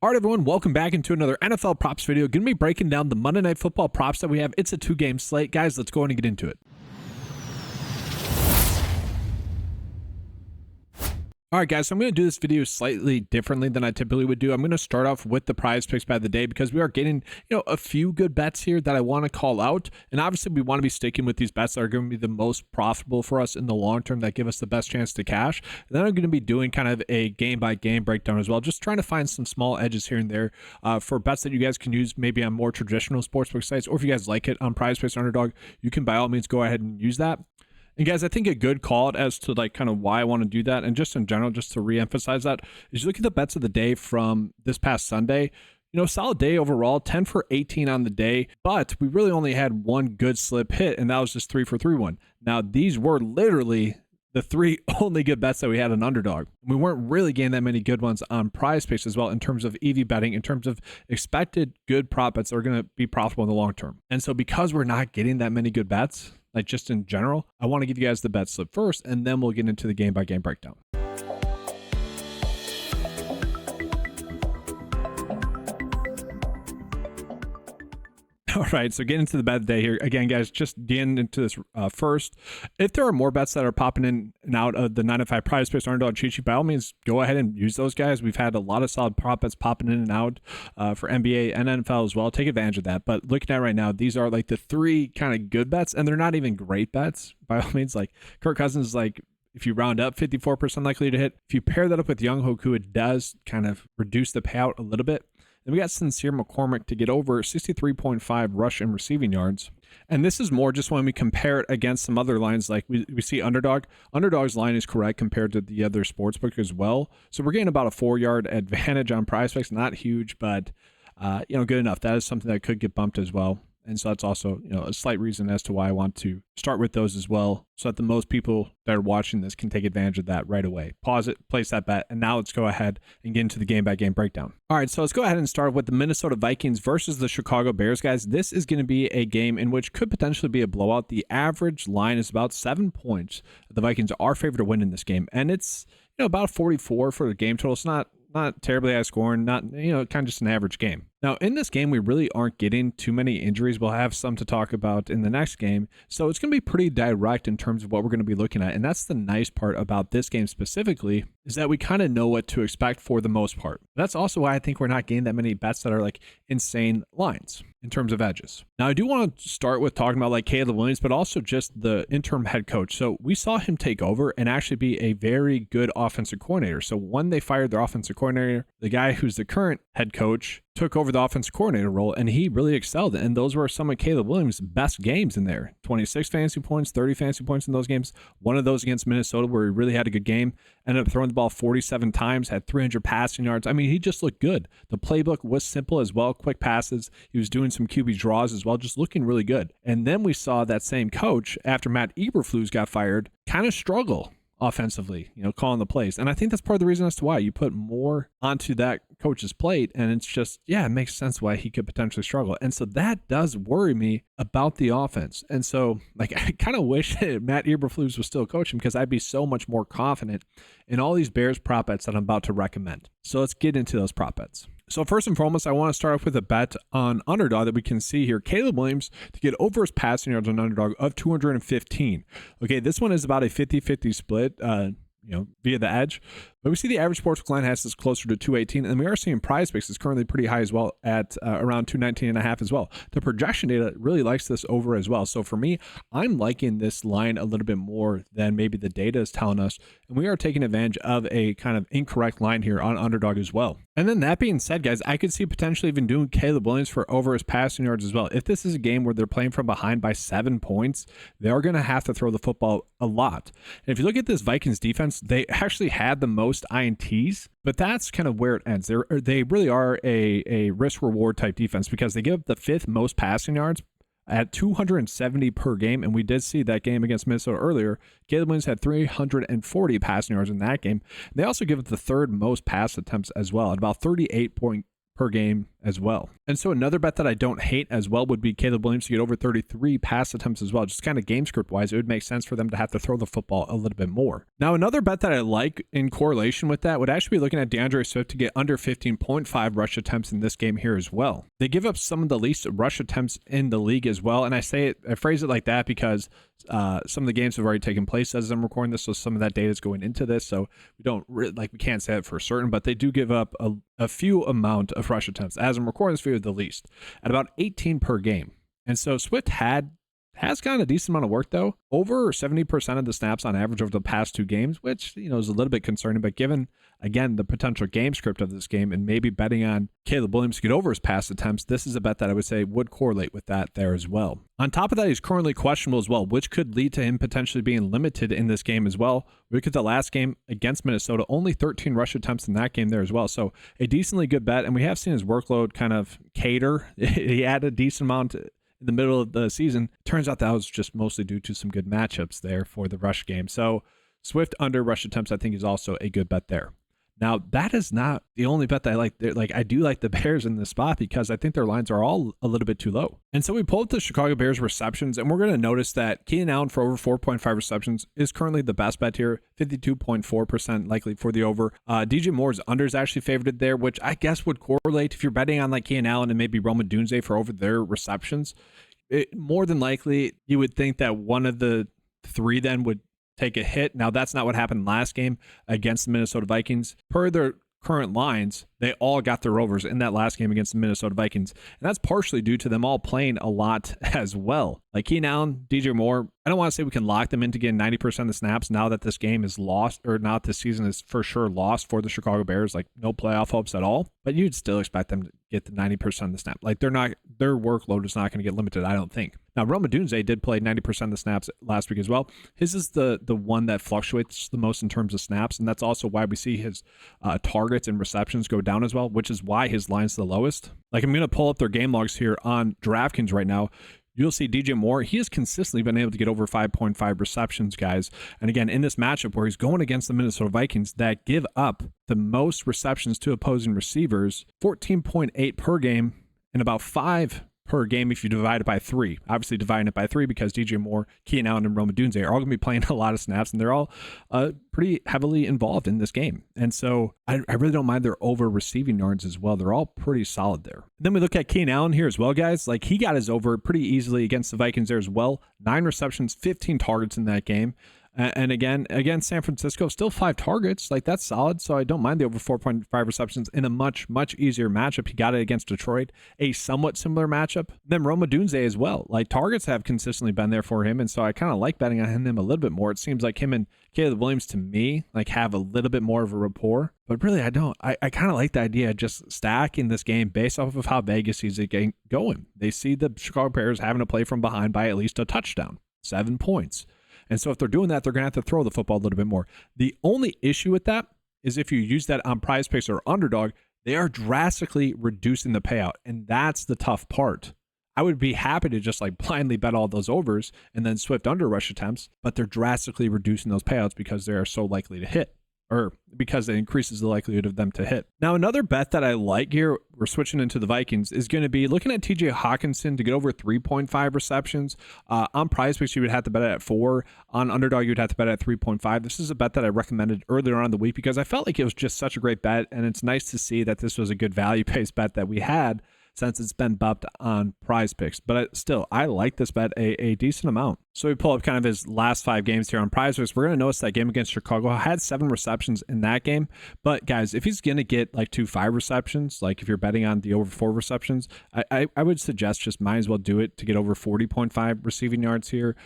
All right, everyone, welcome back into another NFL props video. Going to be breaking down the Monday Night Football props that we have. It's a two-game slate. Guys, let's go on and get into it. All right, guys, so I'm going to do this video slightly differently than I typically would do. I'm going to start off with the prize picks by the day because we are getting, a few good bets here that I want to call out. And obviously, we want to be sticking with these bets that are going to be the most profitable for us in the long term that give us the best chance to cash. And then I'm going to be doing kind of a game-by-game breakdown as well, just trying to find some small edges here and there for bets that you guys can use maybe on more traditional sportsbook sites, or if you guys like it on PrizePicks and Underdog, you can by all means go ahead and use that. And guys, I think a good call as to kind of why I want to do that, and just in general, just to reemphasize that, is you look at the bets of the day from this past Sunday. Solid day overall, 10 for 18 on the day, but we really only had one good slip hit, and that was just 3 for 3 one. Now, these were literally the three only good bets that we had on Underdog. We weren't really getting that many good ones on PrizePicks as well in terms of EV betting, in terms of expected good prop bets that are going to be profitable in the long term. And so because we're not getting that many good bets, like just in general, I want to give you guys the bet slip first, and then we'll get into the game-by-game breakdown. All right, so getting into the bet of the day here. Again, guys, just getting into this first. If there are more bets that are popping in and out of the 9-5 PrizePicks Underdog cheat sheet, by all means, go ahead and use those, guys. We've had a lot of solid prop bets popping in and out for NBA and NFL as well. Take advantage of that. But looking at right now, these are like the three kind of good bets, and they're not even great bets. By all means, like Kirk Cousins is like, if you round up, 54% likely to hit. If you pair that up with Young Hoku, it does kind of reduce the payout a little bit. Then we got Sincere McCormick to get over 63.5 rush and receiving yards. And this is more just when we compare it against some other lines, like we see Underdog. Underdog's line is correct compared to the other sportsbook as well. So we're getting about a 4-yard advantage on PrizePicks. Not huge, but good enough. That is something that could get bumped as well. And so that's also, a slight reason as to why I want to start with those as well, so that the most people that are watching this can take advantage of that right away. Pause it, place that bet, and now let's go ahead and get into the game-by-game breakdown. All right, so let's go ahead and start with the Minnesota Vikings versus the Chicago Bears, guys. This is going to be a game in which could potentially be a blowout. The average line is about 7 points. The Vikings are favored to win in this game, and it's about 44 for the game total. It's not terribly high scoring, not, kind of just an average game. Now, in this game, we really aren't getting too many injuries. We'll have some to talk about in the next game. So it's going to be pretty direct in terms of what we're going to be looking at. And that's the nice part about this game specifically, is that we kind of know what to expect for the most part. That's also why I think we're not getting that many bets that are like insane lines in terms of edges. Now, I do want to start with talking about like Caleb Williams, but also just the interim head coach. So we saw him take over and actually be a very good offensive coordinator. So when they fired their offensive coordinator, the guy who's the current head coach took over the offensive coordinator role, and he really excelled. And those were some of Caleb Williams' best games in there. 26 fantasy points, 30 fantasy points in those games. One of those against Minnesota where he really had a good game. Ended up throwing the ball 47 times, had 300 passing yards. I mean, he just looked good. The playbook was simple as well, quick passes. He was doing some QB draws as well, just looking really good. And then we saw that same coach, after Matt Eberflus got fired, kind of struggle offensively, calling the plays. And I think that's part of the reason as to why you put more onto that coach's plate. And it's just, it makes sense why he could potentially struggle. And so that does worry me about the offense. And so I kind of wish Matt Eberflus was still coaching, because I'd be so much more confident in all these Bears prop bets that I'm about to recommend. So let's get into those prop bets. So first and foremost, I want to start off with a bet on Underdog that we can see here. Caleb Williams to get over his passing yards on Underdog of 215. Okay, this one is about a 50-50 split, via the edge. But we see the average sportsbook line has this closer to 218, and we are seeing PrizePicks is currently pretty high as well at around 219.5 as well. The projection data really likes this over as well. So for me, I'm liking this line a little bit more than maybe the data is telling us, and we are taking advantage of a kind of incorrect line here on Underdog as well. And then that being said, guys, I could see potentially even doing Caleb Williams for over his passing yards as well. If this is a game where they're playing from behind by 7 points, they're going to have to throw the football a lot. And if you look at this Vikings defense, they actually had the most INTs, but that's kind of where it ends. They really are a risk-reward type defense, because they give up the 5th most passing yards at 270 per game, and we did see that game against Minnesota earlier. Caleb Williams had 340 passing yards in that game. They also give up the 3rd most pass attempts as well, at about 38 per game as well. And so another bet that I don't hate as well would be Caleb Williams to get over 33 pass attempts as well. Just kind of game script wise, it would make sense for them to have to throw the football a little bit more. Now, another bet that I like in correlation with that would actually be looking at DeAndre Swift to get under 15.5 rush attempts in this game here as well. They give up some of the least rush attempts in the league as well. And I phrase it like that because some of the games have already taken place as I'm recording this, so some of that data is going into this. So we can't say it for certain, but they do give up a few amount of rush attempts as I'm recording this video, the least at about 18 per game. And so Swift has gotten a decent amount of work though, over 70% of the snaps on average over the past 2 games, which is a little bit concerning. But given again the potential game script of this game and maybe betting on Caleb Williams to get over his pass attempts, this is a bet that I would say would correlate with that there as well. On top of that, he's currently questionable as well, which could lead to him potentially being limited in this game as well. We look at the last game against Minnesota, only 13 rush attempts in that game there as well. So a decently good bet, and we have seen his workload kind of cater. He had a decent amount in the middle of the season. Turns out that was just mostly due to some good matchups there for the rush game. So Swift under rush attempts, I think, is also a good bet there. Now, that is not the only bet that I like. I do like the Bears in this spot because I think their lines are all a little bit too low. And so we pull up the Chicago Bears receptions, and we're going to notice that Keenan Allen for over 4.5 receptions is currently the best bet here, 52.4% likely for the over. DJ Moore's under is actually favored there, which I guess would correlate if you're betting on like Keenan Allen and maybe Rome Odunze for over their receptions. More than likely, you would think that one of the 3 then would take a hit. Now, that's not what happened last game against the Minnesota Vikings. Per their current lines, they all got their overs in that last game against the Minnesota Vikings. And that's partially due to them all playing a lot as well. Like Keenan Allen, DJ Moore, I don't want to say we can lock them into getting 90% of the snaps now that this game is lost, or now that this season is for sure lost for the Chicago Bears, like no playoff hopes at all. But you'd still expect them to get the 90% of the snap. Like their workload is not going to get limited, I don't think. Now, Rome Odunze did play 90% of the snaps last week as well. His is the one that fluctuates the most in terms of snaps, and that's also why we see his targets and receptions go down as well, which is why his line's the lowest. Like I'm going to pull up their game logs here on DraftKings right now. You'll see DJ Moore, he has consistently been able to get over 5.5 receptions, guys. And again, in this matchup where he's going against the Minnesota Vikings that give up the most receptions to opposing receivers, 14.8 per game and about 5 per game if you divide it by 3. Obviously dividing it by 3 because DJ Moore, Keenan Allen, and Rome Odunze are all going to be playing a lot of snaps, and they're all pretty heavily involved in this game. And so I really don't mind their over receiving yards as well. They're all pretty solid there. Then we look at Keenan Allen here as well, guys. Like he got his over pretty easily against the Vikings there as well. 9 receptions, 15 targets in that game. And again, against San Francisco, still 5 targets. Like that's solid. So I don't mind the over 4.5 receptions in a much easier matchup. He got it against Detroit, a somewhat similar matchup. Then Rome Odunze as well. Like targets have consistently been there for him. And so I kind of like betting on him a little bit more. It seems like him and Caleb Williams to me like have a little bit more of a rapport. But really, I don't. I kind of like the idea of just stacking this game based off of how Vegas sees it going. They see the Chicago Bears having to play from behind by at least a touchdown, 7 points. And so if they're doing that, they're going to have to throw the football a little bit more. The only issue with that is if you use that on PrizePicks or Underdog, they are drastically reducing the payout. And that's the tough part. I would be happy to just like blindly bet all those overs and then Swift under rush attempts, but they're drastically reducing those payouts because they are so likely to hit, or because it increases the likelihood of them to hit. Now, another bet that I like here, we're switching into the Vikings, is going to be looking at TJ Hawkinson to get over 3.5 receptions. On PrizePicks, you would have to bet it at 4. On Underdog, you would have to bet it at 3.5. This is a bet that I recommended earlier on in the week because I felt like it was just such a great bet, and it's nice to see that this was a good value-based bet that we had since it's been bumped on PrizePicks. But still, I like this bet a decent amount. So we pull up kind of his last 5 games here on PrizePicks. We're going to notice that game against Chicago had 7 receptions in that game. But guys, if he's going to get like 5 receptions, like if you're betting on the over 4 receptions, I would suggest just might as well do it to get over 40.5 receiving yards here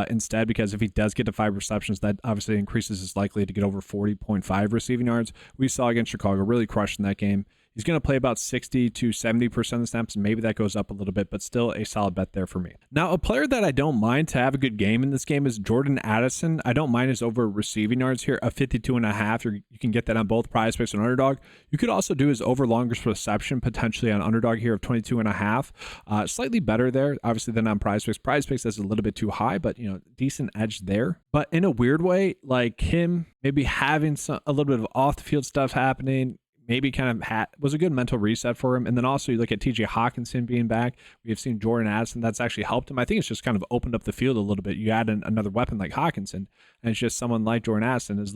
instead, because if he does get to 5 receptions, that obviously increases his likelihood to get over 40.5 receiving yards. We saw against Chicago, really crushed in that game. He's going to play about 60 to 70% of the snaps, and maybe that goes up a little bit, but still a solid bet there for me. Now, a player that I don't mind to have a good game in this game is Jordan Addison. I don't mind his over receiving yards here of 52.5. You can get that on both PrizePicks and Underdog. You could also do his over longest reception potentially on Underdog here of 22.5. Slightly better there, obviously, than on PrizePicks. PrizePicks is a little bit too high, but decent edge there. But in a weird way, like him maybe having a little bit of off the field stuff happening, maybe kind of was a good mental reset for him. And then also you look at TJ Hawkinson being back. We have seen Jordan Addison. That's actually helped him. I think it's just kind of opened up the field a little bit. You add another weapon like Hawkinson, and it's just someone like Jordan Addison is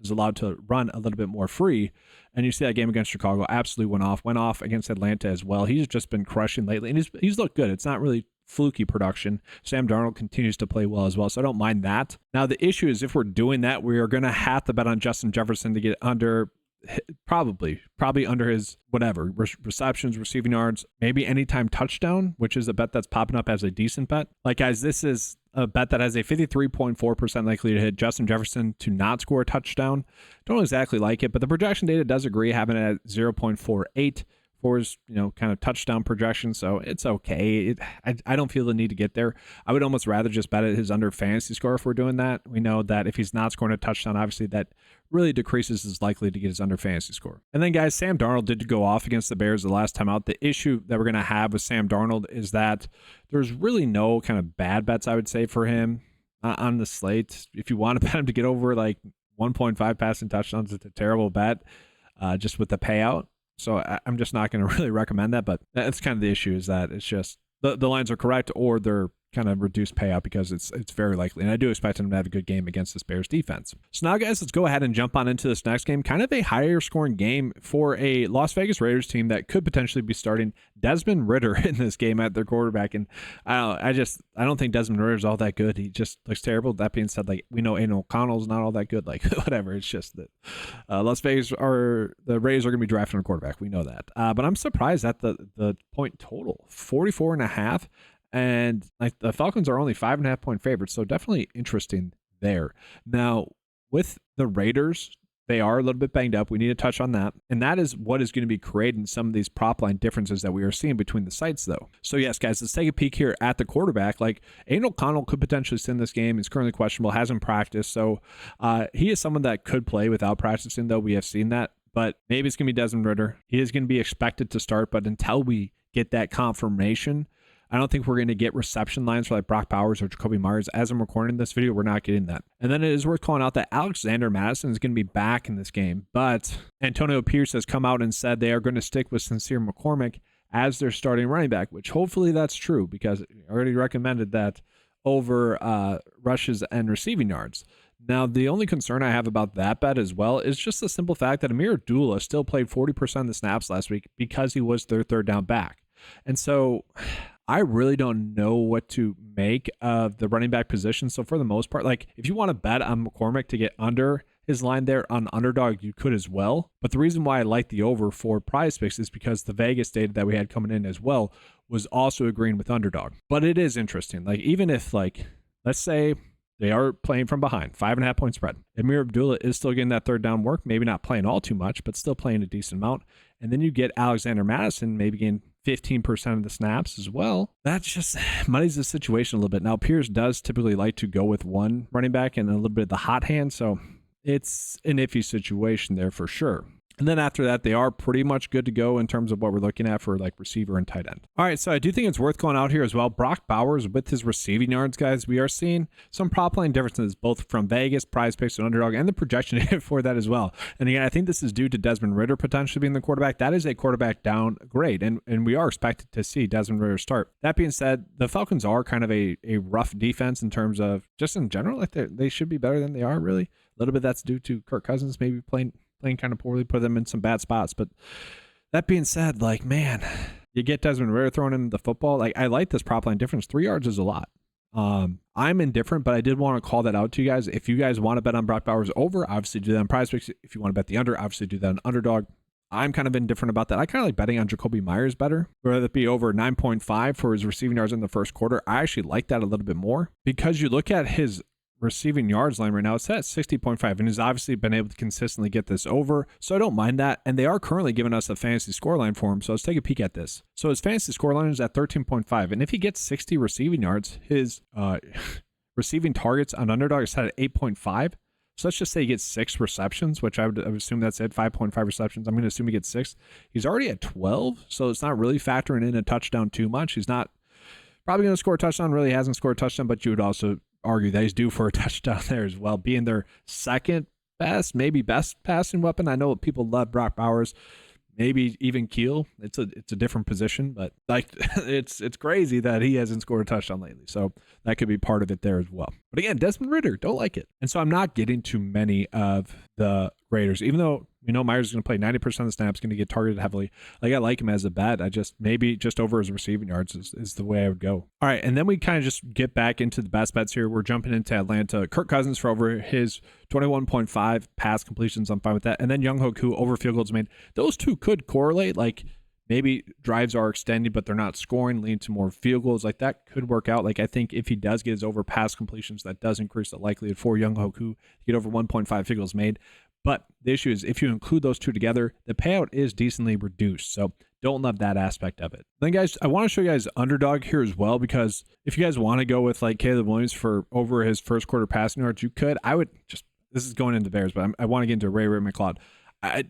allowed to run a little bit more free. And you see that game against Chicago absolutely went off against Atlanta as well. He's just been crushing lately, and he's looked good. It's not really fluky production. Sam Darnold continues to play well as well, so I don't mind that. Now the issue is if we're doing that, we are going to have to bet on Justin Jefferson to get under, probably under his whatever receptions, receiving yards, maybe anytime touchdown, which is a bet that's popping up as a decent bet. Like, guys, this is a bet that has a 53.4% likely to hit Justin Jefferson to not score a touchdown. Don't exactly like it, but the projection data does agree, having it at 0.48 for his, kind of touchdown projection. So it's okay. I don't feel the need to get there. I would almost rather just bet at his under fantasy score if we're doing that. We know that if he's not scoring a touchdown, obviously that really decreases his likely to get his under fantasy score. And then, guys, Sam Darnold did go off against the Bears the last time out. The issue that we're going to have with Sam Darnold is that there's really no kind of bad bets, I would say, for him on the slate. If you want to bet him to get over like 1.5 passing touchdowns, it's a terrible bet just with the payout. So I'm just not going to really recommend that, but that's kind of the issue, is that it's just the lines are correct or they're kind of reduced payout because it's very likely. And I do expect him to have a good game against this Bears defense. So now, guys, let's go ahead and jump on into this next game. Kind of a higher scoring game for a Las Vegas Raiders team that could potentially be starting Desmond Ridder in this game at their quarterback. And I don't think Desmond Ridder is all that good. He just looks terrible. That being said, like, we know Aiden O'Connell's not all that good. Like, whatever. It's just that the Raiders are going to be drafting a quarterback. We know that. But I'm surprised at the point total, 44.5. And like, the Falcons are only 5.5 point favorites, so definitely interesting there. Now, with the Raiders, they are a little bit banged up. We need to touch on that. And that is what is going to be creating some of these prop line differences that we are seeing between the sites, though. So yes, guys, let's take a peek here at the quarterback. Like, Aiden O'Connell could potentially sit in this game. He's currently questionable, hasn't practiced. So he is someone that could play without practicing, though. We have seen that. But maybe it's going to be Desmond Ridder. He is going to be expected to start, but until we get that confirmation, I don't think we're going to get reception lines for like Brock Bowers or Jacoby Myers. As I'm recording this video, we're not getting that. And then it is worth calling out that Alexander Madison is going to be back in this game, but Antonio Pierce has come out and said they are going to stick with Sincere McCormick as their starting running back, which hopefully that's true, because I already recommended that over rushes and receiving yards. Now, the only concern I have about that bet as well is just the simple fact that Amir Abdullah still played 40% of the snaps last week because he was their third down back. And so I really don't know what to make of the running back position. So for the most part, like, if you want to bet on McCormick to get under his line there on Underdog, you could as well. But the reason why I like the over for PrizePicks is because the Vegas data that we had coming in as well was also agreeing with Underdog. But it is interesting. Like, even if, like, let's say they are playing from behind, 5.5 point spread, Amir Abdullah is still getting that third down work, maybe not playing all too much, but still playing a decent amount. And then you get Alexander Madison maybe getting 15% of the snaps as well. That just muddies the situation a little bit. Now, Pierce does typically like to go with one running back and a little bit of the hot hand, so it's an iffy situation there for sure. And then after that, they are pretty much good to go in terms of what we're looking at for like receiver and tight end. All right, so I do think it's worth going out here as well. Brock Bowers with his receiving yards, guys. We are seeing some prop line differences both from Vegas, PrizePicks, and Underdog, and the projection for that as well. And again, I think this is due to Desmond Ridder potentially being the quarterback. That is a quarterback down grade, and we are expected to see Desmond Ridder start. That being said, the Falcons are kind of a rough defense in terms of just in general. Like, they should be better than they are, really. A little bit that's due to Kirk Cousins maybe playing kind of poorly, put them in some bad spots. But that being said, like, man, you get Desmond Ridder throwing in the football. Like, I like this prop line difference. 3 yards is a lot. I'm indifferent, but I did want to call that out to you guys. If you guys want to bet on Brock Bowers over, obviously do that on PrizePicks. If you want to bet the under, obviously do that on Underdog. I'm kind of indifferent about that. I kind of like betting on Jacoby Myers better, whether it be over 9.5 for his receiving yards in the first quarter. I actually like that a little bit more, because you look at his receiving yards line right now, it's at 60.5, and he's obviously been able to consistently get this over, so I don't mind that. And they are currently giving us a fantasy score line for him, so let's take a peek at this. So his fantasy score line is at 13.5, and if he gets 60 receiving yards, his receiving targets on Underdog is set at 8.5. So let's just say he gets 6 receptions, which I would assume that's it, 5.5 receptions. I'm going to assume he gets 6. He's already at 12, so it's not really factoring in a touchdown too much. He's not probably going to score a touchdown, really hasn't scored a touchdown, but you would also argue that he's due for a touchdown there as well, being their second best, maybe best passing weapon. I know people love Brock Bowers, maybe even Keel. It's a different position, but like it's crazy that he hasn't scored a touchdown lately. So that could be part of it there as well. But again, Desmond Ridder, don't like it. And so I'm not getting too many of the Raiders, even though we know Myers is going to play 90% of the snaps, going to get targeted heavily. Like I like him as a bet. I just maybe just over his receiving yards is the way I would go. All right, and then we kind of just get back into the best bets here. We're jumping into Atlanta. Kirk Cousins for over his 21.5 pass completions. I'm fine with that. And then Younghoe Koo over field goals made. Those two could correlate. Like maybe drives are extended, but they're not scoring, leading to more field goals. Like that could work out. Like I think if he does get his over pass completions, that does increase the likelihood for Younghoe Koo to get over 1.5 field goals made. But the issue is if you include those two together, the payout is decently reduced. So don't love that aspect of it. Then guys, I want to show you guys underdog here as well, because if you guys want to go with like Caleb Williams for over his first quarter passing yards, you could. I would just, this is going into Bears, but I want to get into Ray McCloud. I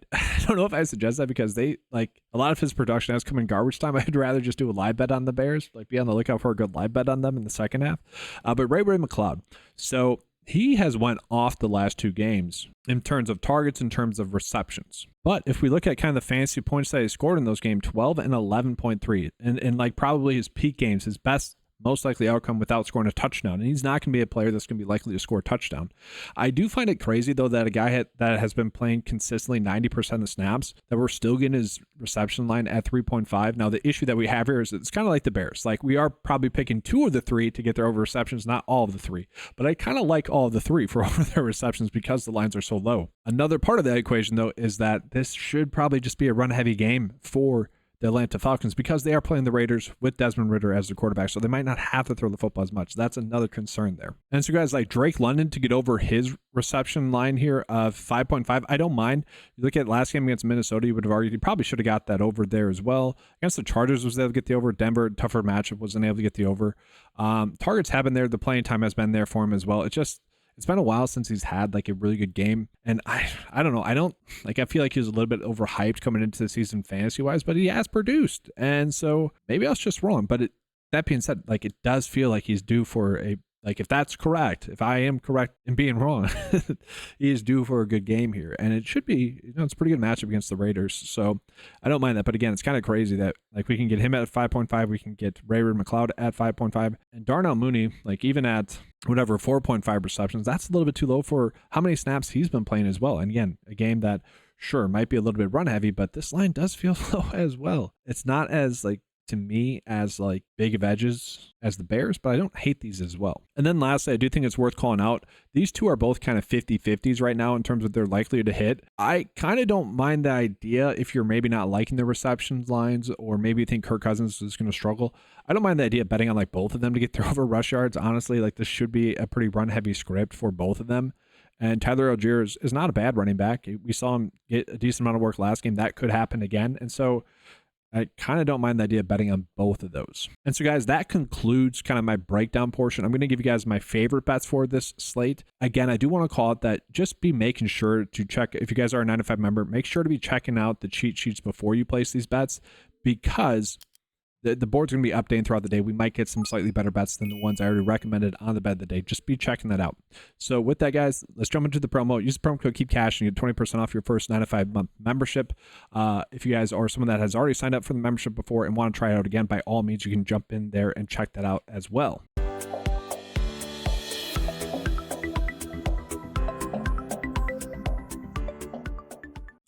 don't know if I suggest that because they like a lot of his production has come in garbage time. I'd rather just do a live bet on the Bears, like be on the lookout for a good live bet on them in the second half. But Ray McCloud. So he has went off the last two games in terms of targets, in terms of receptions. But if we look at kind of the fantasy points that he scored in those games, 12 and 11.3, and like probably his peak games, his best, most likely outcome without scoring a touchdown. And he's not going to be a player that's going to be likely to score a touchdown. I do find it crazy, though, that a guy that has been playing consistently 90% of the snaps, that we're still getting his reception line at 3.5. Now, the issue that we have here is it's kind of like the Bears. Like, we are probably picking two of the three to get their over receptions, not all of the three. But I kind of like all of the three for over their receptions because the lines are so low. Another part of that equation, though, is that this should probably just be a run-heavy game for the Atlanta Falcons because they are playing the Raiders with Desmond Ridder as the quarterback, so they might not have to throw the football as much. That's another concern there. And so guys, like Drake London to get over his reception line here of 5.5, I don't mind. You look at last game against Minnesota, you would have argued he probably should have got that over there as well. Against the Chargers was able to get the over. Denver, tougher matchup, wasn't able to get the over. Targets have been there. The playing time has been there for him as well. It's been a while since he's had like a really good game. And I don't know. I feel like he was a little bit overhyped coming into the season fantasy wise, but he has produced. And so maybe I was just wrong. But that being said, like it does feel like he's due for if that's correct, if I am correct in being wrong, he is due for a good game here. And it should be, it's a pretty good matchup against the Raiders. So I don't mind that. But again, it's kind of crazy that like we can get him at 5.5. We can get Ray McCloud at 5.5. And Darnell Mooney, like even at whatever, 4.5 receptions, that's a little bit too low for how many snaps he's been playing as well. And again, a game that sure might be a little bit run heavy, but this line does feel low as well. It's not as like, to me, as like big of edges as the Bears, but I don't hate these as well. And then lastly, I do think it's worth calling out. These two are both kind of 50-50s right now in terms of their likelihood to hit. I kind of don't mind the idea if you're maybe not liking the receptions lines, or maybe you think Kirk Cousins is going to struggle. I don't mind the idea of betting on like both of them to get their over rush yards. Honestly, like this should be a pretty run heavy script for both of them. And Tyler Algier is not a bad running back. We saw him get a decent amount of work last game. That could happen again. And so I kind of don't mind the idea of betting on both of those. And so guys, that concludes kind of my breakdown portion. I'm going to give you guys my favorite bets for this slate. Again, I do want to call it that just be making sure to check, if you guys are a 9-to-5 member, make sure to be checking out the cheat sheets before you place these bets, because the board's going to be updating throughout the day. We might get some slightly better bets than the ones I already recommended on the bet of the day. Just be checking that out. So with that, guys, let's jump into the promo. Use the promo code KEEPCASH and you get 20% off your first 9-to-5 month membership. If you guys are someone that has already signed up for the membership before and want to try it out again, by all means, you can jump in there and check that out as well.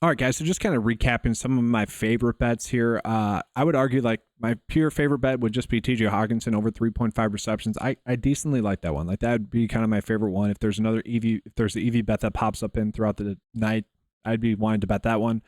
All right, guys, so just kind of recapping some of my favorite bets here. I would argue like my pure favorite bet would just be TJ Hawkinson over 3.5 receptions. I decently like that one. Like that would be kind of my favorite one. If there's another if there's the EV bet that pops up in throughout the night, I'd be wanting to bet that one.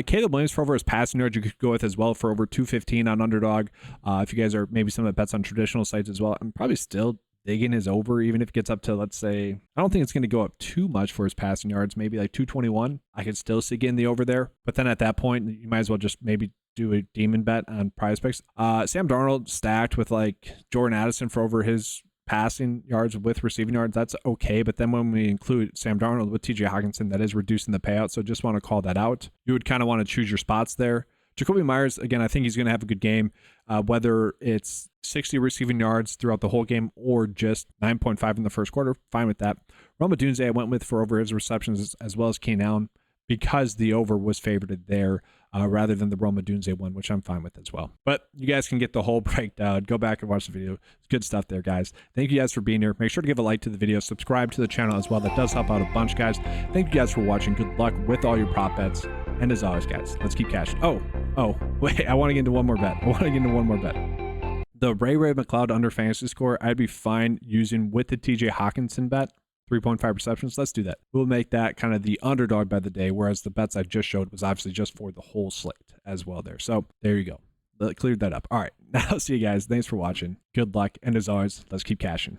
Caleb Williams for over his passing yards, you could go with as well for over 215 on Underdog. If you guys are maybe some of the bets on traditional sites as well, I'm probably still digging his over, even if it gets up to, let's say, I don't think it's going to go up too much for his passing yards, maybe like 221. I could still see getting the over there. But then at that point, you might as well just maybe do a demon bet on PrizePicks. Sam Darnold stacked with like Jordan Addison for over his passing yards with receiving yards. That's okay. But then when we include Sam Darnold with TJ Hawkinson, that is reducing the payout. So just want to call that out. You would kind of want to choose your spots there. Jacoby Myers, again, I think he's going to have a good game, whether it's 60 receiving yards throughout the whole game or just 9.5 in the first quarter. Fine with that. Roma Dunze I went with for over his receptions as well as Keenan Allen because the over was favored there rather than the Roma Dunze one, which I'm fine with as well. But you guys can get the whole breakdown. Go back and watch the video. It's good stuff there, guys. Thank you guys for being here. Make sure to give a like to the video. Subscribe to the channel as well. That does help out a bunch, guys. Thank you guys for watching. Good luck with all your prop bets. And as always, guys, let's keep cashing. Oh, wait, I want to get into one more bet. The Ray McLeod under fantasy score, I'd be fine using with the TJ Hawkinson bet, 3.5 receptions. Let's do that. We'll make that kind of the underdog by the day, whereas the bets I just showed was obviously just for the whole slate as well there. So there you go. Cleared that up. All right, now see you guys. Thanks for watching. Good luck. And as always, let's keep cashing.